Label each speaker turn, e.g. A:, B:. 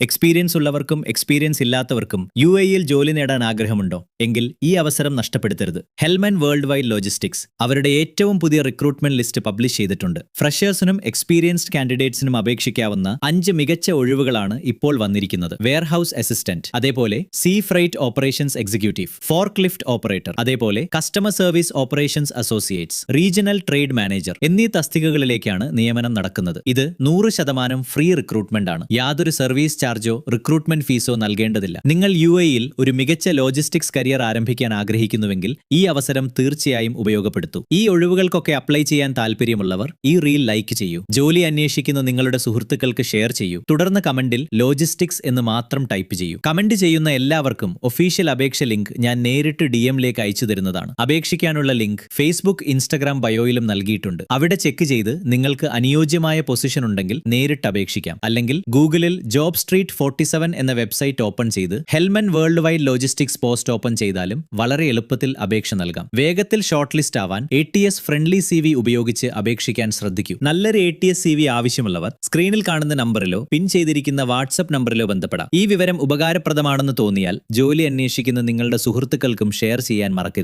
A: Experience ഉള്ളവർക്കും experience ഇല്ലാത്തവർക്കും UAE-യിൽ ജോലി നേടാൻ ആഗ്രഹമുണ്ടോ? എങ്കിൽ ഈ അവസരം നഷ്ടപ്പെടുത്തരുത്. ഹെൽമൻ വേൾഡ് വൈഡ് ലോജിസ്റ്റിക്സ് അവരുടെ ഏറ്റവും പുതിയ റിക്രൂട്ട്മെന്റ് ലിസ്റ്റ് പബ്ലിഷ് ചെയ്തിട്ടുണ്ട്. ഫ്രഷേഴ്സിനും എക്സ്പീരിയൻസ്ഡ് കാൻഡിഡേറ്റ്സിനും അപേക്ഷിക്കാവുന്ന 5 മികച്ച ഒഴിവുകളാണ് ഇപ്പോൾ വന്നിരിക്കുന്നത്. വെയർഹൌസ് അസിസ്റ്റന്റ്, അതേപോലെ sea freight operations executive, forklift operator, അതേപോലെ customer service operations associates, regional trade manager എന്നീ തസ്തികകളിലേക്കാണ് നിയമനം നടക്കുന്നത്. ഇത് 100% ഫ്രീ റിക്രൂട്ട്മെന്റ് ആണ്. യാതൊരു സർവീസ് ചാർജോ റിക്രൂട്ട്മെന്റ് ഫീസോ നൽകേണ്ടതില്ല. നിങ്ങൾ UAE-യിൽ ഒരു മികച്ച ലോജിസ്റ്റിക്സ് കരിയർ ആരംഭിക്കാൻ ആഗ്രഹിക്കുന്നുവെങ്കിൽ ഈ അവസരം തീർച്ചയായും ഉപയോഗപ്പെടുത്തൂ. ഈ ഒഴിവുകൾക്കൊക്കെ അപ്ലൈ ചെയ്യാൻ താല്പര്യമുള്ളവർ ഈ റീൽ ലൈക്ക് ചെയ്യൂ. ജോലി അന്വേഷിക്കുന്ന നിങ്ങളുടെ സുഹൃത്തുക്കൾക്ക് ഷെയർ ചെയ്യൂ. തുടർന്ന് കമന്റിൽ ലോജിസ്റ്റിക്സ് എന്ന് മാത്രം ടൈപ്പ് ചെയ്യൂ. കമന്റ് ചെയ്യുന്ന എല്ലാവർക്കും ഒഫീഷ്യൽ അപേക്ഷ ലിങ്ക് ഞാൻ നേരിട്ട് DM-ലേക്ക് അയച്ചു തരുന്നതാണ്. അപേക്ഷിക്കാനുള്ള ലിങ്ക് ഫേസ്ബുക്ക്, ഇൻസ്റ്റഗ്രാം ബയോയിലും നൽകിയിട്ടുണ്ട്. അവിടെ ചെക്ക് ചെയ്ത് നിങ്ങൾക്ക് അനുയോജ്യമായ പൊസിഷൻ ഉണ്ടെങ്കിൽ നേരിട്ട് അപേക്ഷിക്കാം. അല്ലെങ്കിൽ ഗൂഗിളിൽ ജോബ് സ്ട്രീറ്റ് 47 എന്ന വെബ്സൈറ്റ് ഓപ്പൺ ചെയ്ത് Hellmann worldwide logistics post open ചെയ്താലും വളരെ എളുപ്പത്തിൽ അപേക്ഷ നൽകാം. വേഗത്തിൽ ഷോർട്ട് ലിസ്റ്റ് ആവാൻ ATS ഫ്രണ്ട്ലി CV ഉപയോഗിച്ച് അപേക്ഷിക്കാൻ ശ്രദ്ധിക്കൂ. നല്ലൊരു ATS CV ആവശ്യമുള്ളവർ സ്ക്രീനിൽ കാണുന്ന നമ്പറിലോ പിൻ ചെയ്തിരിക്കുന്ന വാട്സ്ആപ്പ് നമ്പറിലോ ബന്ധപ്പെടാം. ഈ വിവരം ഉപകാരപ്രദമാണെന്ന് തോന്നിയാൽ ജോലി അന്വേഷിക്കുന്ന നിങ്ങളുടെ സുഹൃത്തുക്കൾക്കും ഷെയർ ചെയ്യാൻ മറക്കരുത്.